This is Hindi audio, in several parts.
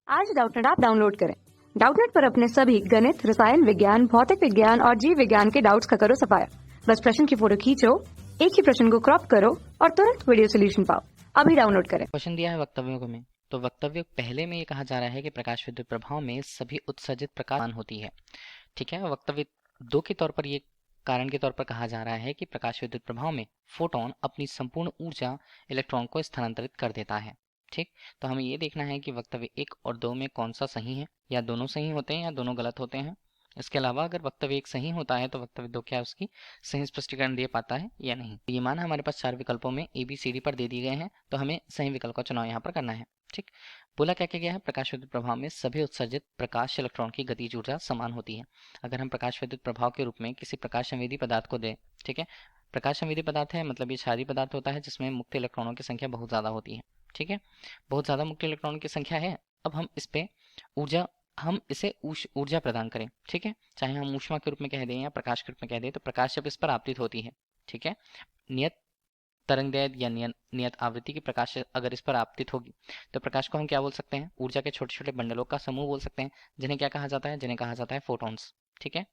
आज डाउटनेट ऐप डाउनलोड करें। डाउटनेट पर अपने सभी गणित, रसायन विज्ञान, भौतिक विज्ञान और जीव विज्ञान के डाउट्स का करो सफाया। बस प्रश्न की फोटो खींचो, एक ही प्रश्न को क्रॉप करो और तुरंत वीडियो सोल्यूशन पाओ। अभी डाउनलोड करें। क्वेश्चन दिया है वक्तव्यों को में। तो वक्तव्य पहले में ये कहा जा रहा है कि प्रकाश विद्युत प्रभाव में सभी उत्सर्जित प्रकाश समान होती है। ठीक है। वक्तव्य 2 के तौर पर ये कारण के तौर पर कहा जा रहा है कि प्रकाश विद्युत प्रभाव में फोटोन अपनी संपूर्ण ऊर्जा इलेक्ट्रॉन को स्थानांतरित कर देता है। ठीक। तो हमें ये देखना है कि वक्तव्य 1 और 2 में कौन सा सही है, या दोनों सही होते हैं या दोनों गलत होते हैं। इसके अलावा अगर वक्तव्य 1 सही होता है तो वक्तव्य 2 क्या उसकी सही स्पष्टीकरण दे पाता है या नहीं। ये मान हमारे पास 4 विकल्पों में ABCD पर दे दिए गए हैं, तो हमें सही विकल्प का चुनाव यहाँ पर करना है। ठीक। बोला क्या क्या गया है, प्रकाश विद्युत प्रभाव में सभी उत्सर्जित प्रकाश इलेक्ट्रॉन की गतिज ऊर्जा समान होती है। अगर हम प्रकाश विद्युत प्रभाव के रूप में किसी प्रकाश संवेदी पदार्थ को दें, ठीक है, प्रकाश संवेदी पदार्थ है मतलब ये क्षारीय पदार्थ होता है जिसमें मुक्त इलेक्ट्रॉनों की संख्या बहुत ज्यादा होती है। ठीक है, बहुत ज्यादा मुक्त इलेक्ट्रॉनों की संख्या है। अब हम इसे ऊर्जा प्रदान करें। ठीक है, चाहे हम ऊष्मा के रूप में कह दें या प्रकाश के रूप में कह दें, तो प्रकाश जब इस पर आपतित होती है, ठीक है, नियत तरंगदैर्घ्य या नियत आवृत्ति की प्रकाश अगर इस पर आपतित होगी तो प्रकाश को हम क्या बोल सकते हैं, ऊर्जा के छोटे छोटे बंडलों का समूह बोल सकते हैं, जिन्हें क्या कहा जाता है, जिन्हें कहा जाता है फोटॉन्स। ठीक है,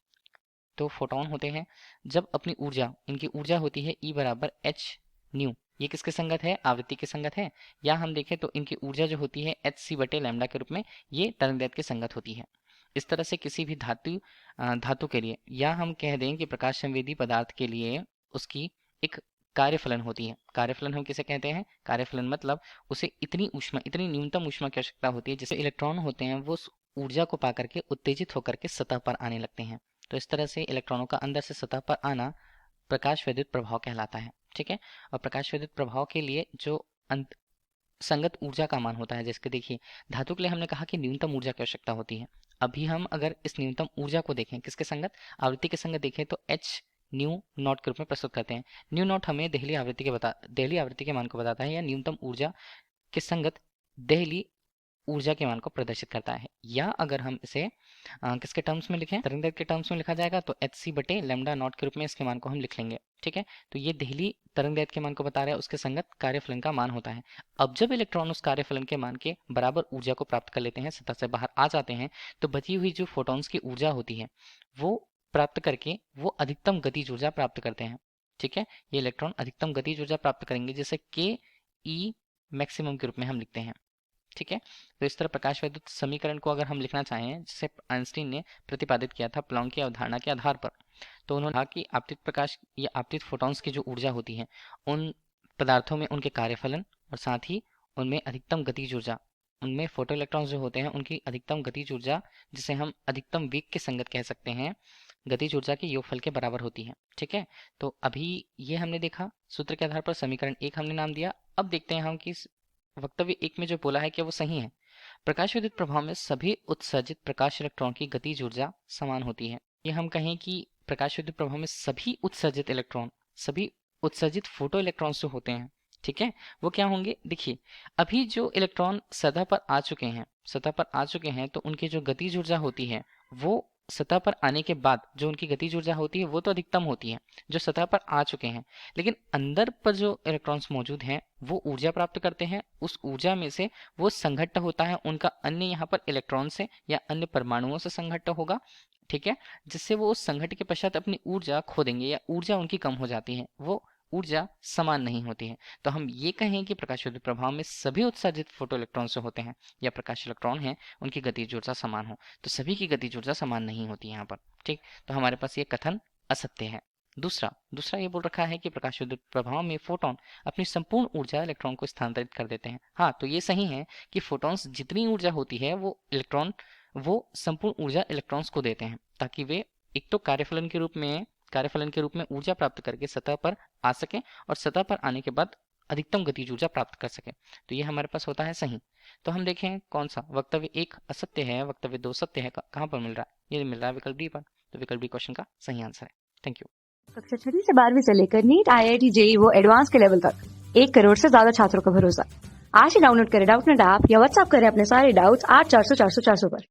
तो फोटोन होते हैं जब अपनी ऊर्जा, इनकी ऊर्जा होती है E बराबर एच न्यू। ये किसके संगत है, आवृत्ति के संगत है। या हम देखें तो इनकी ऊर्जा जो होती है hc बटे लैम्डा के रूप में ये तरंगदैर्घ्य के संगत होती है। इस तरह से किसी भी धातु के लिए, या हम कह दें कि प्रकाश संवेदी पदार्थ के लिए उसकी एक कार्यफलन होती है। कार्यफलन हम किसे कहते हैं, कार्यफलन मतलब उसे इतनी ऊष्मा, इतनी न्यूनतम ऊष्मा की आवश्यकता होती है जिससे इलेक्ट्रॉन होते हैं वो उस ऊर्जा को पाकर के उत्तेजित होकर के सतह पर आने लगते हैं। तो इस तरह से इलेक्ट्रॉनों का अंदर से सतह पर आना प्रकाश विद्युत प्रभाव कहलाता है। ठीक है, और प्रकाश विद्युत प्रभाव के लिए जो संगत ऊर्जा का मान होता है, जैसे देखिए धातु के लिए हमने कहा कि न्यूनतम ऊर्जा की आवश्यकता होती है। अभी हम अगर इस न्यूनतम ऊर्जा को देखें किसके संगत, आवृत्ति के संगत देखें तो एच न्यू नॉट के रूप में प्रस्तुत करते हैं। न्यू नॉट हमें देहली आवृत्ति के मान को बताता है, या न्यूनतम ऊर्जा के संगत देहली ऊर्जा के मान को प्रदर्शित करता है। या अगर हम इसे किसके टर्म्स में लिखें, तरंगदैर्घ्य के टर्म्स में लिखा जाएगा तो hc बटे लैम्डा नॉट के रूप में इसके मान को हम लिख लेंगे। ठीक है, तो ये देहली तरंगदैर्घ्य के मान को बता रहा है, उसके संगत कार्यफलन का मान होता है। अब जब इलेक्ट्रॉन उस कार्यफलन के मान के बराबर ऊर्जा को प्राप्त कर लेते हैं, सतह से बाहर आ जाते हैं, तो बची हुई जो फोटॉन्स की ऊर्जा होती है वो प्राप्त करके वो अधिकतम गतिज ऊर्जा प्राप्त करते हैं। ठीक है, ये इलेक्ट्रॉन अधिकतम गतिज ऊर्जा प्राप्त करेंगे, जिसे ke मैक्सिमम के रूप में हम लिखते हैं। ठीक है, तो इस तरह प्रकाश विद्युत समीकरण को अगर हम लिखना चाहें, जिसे आइंस्टीन ने प्रतिपादित किया था प्लॉन्क की अवधारणा के आधार पर, तो उन्होंने कहा कि आपतित प्रकाश या आपतित फोटॉन्स की जो ऊर्जा होती है उन पदार्थों में उनके कार्यफलन और साथ ही उनमें अधिकतम गतिज ऊर्जा, उनमें फोटो इलेक्ट्रॉन्स जो होते हैं उनकी अधिकतम गतिज ऊर्जा, जिसे हम अधिकतम वेग के संगत कह सकते हैं, गतिज ऊर्जा के योगफल के बराबर होती है। ठीक है, तो अभी ये हमने देखा सूत्र के आधार पर समीकरण 1 हमने नाम दिया। अब देखते हैं हम कि वक्तव्य 1 में जो बोला है कि वो सही है। प्रकाश विद्युत प्रभाव में सभी उत्सर्जित प्रकाश इलेक्ट्रॉन की गतिज ऊर्जा समान होती है। ये हम कहें कि प्रकाश विद्युत प्रभाव में सभी उत्सर्जित इलेक्ट्रॉन, सभी उत्सर्जित फोटो इलेक्ट्रॉन्स जो होते हैं, ठीक है, वो क्या होंगे, देखिए अभी जो इलेक्ट्रॉन सतह पर आ चुके हैं तो उनकी जो गतिज ऊर्जा होती है वो सतह पर आने के बाद जो उनकी गतिज ऊर्जा होती है वो तो अधिकतम होती है जो सतह पर आ चुके हैं, लेकिन अंदर पर जो इलेक्ट्रॉन्स मौजूद हैं वो ऊर्जा प्राप्त करते हैं। उस ऊर्जा में से वो संघट्ट होता है उनका अन्य यहाँ पर इलेक्ट्रॉन से या अन्य परमाणुओं से संघट्ट होगा। ठीक है, जिससे वो उस संघट्ट के पश्चात अपनी ऊर्जा खो देंगे या ऊर्जा उनकी कम हो जाती है, वो ऊर्जा समान नहीं होती है। तो हम ये कहें कि प्रकाश विद्युत प्रभाव में सभी उत्सर्जित फोटो इलेक्ट्रॉन जो होते हैं या प्रकाश इलेक्ट्रॉन हैं उनकी गतिज ऊर्जा समान हो, तो सभी की गतिज ऊर्जा समान नहीं होती यहाँ पर। ठीक, तो हमारे पास ये कथन असत्य है। दूसरा ये बोल रखा है कि प्रकाश विद्युत प्रभाव में फोटोन अपनी संपूर्ण ऊर्जा इलेक्ट्रॉन को स्थानांतरित कर देते हैं। हाँ, तो ये सही है कि फोटॉन्स जितनी ऊर्जा होती है वो संपूर्ण ऊर्जा इलेक्ट्रॉन्स को देते हैं, ताकि वे एक तो कार्यफलन के रूप में ऊर्जा प्राप्त करके सतह पर आ सके और सतह पर आने के बाद अधिकतम गतिज ऊर्जा प्राप्त कर सके। तो ये हमारे पास होता है सही। तो हम देखें कौन सा, वक्तव्य 1 असत्य है, वक्तव्य 2 सत्य है, कहाँ पर मिल रहा है, ये मिल रहा है विकल्प डी पर। तो विकल्प डी क्वेश्चन का सही आंसर है। Thank you. कक्षा 6 से 12वीं से लेकर नीट, IIT, JEE वो एडवांस के लेवल तक 1 करोड़ से ज्यादा छात्रों का भरोसा। आज ही डाउनलोड करें डाउटनेट ऐप या व्हाट्सएप करें अपने सारे डाउट्स 8400 400 400 पर।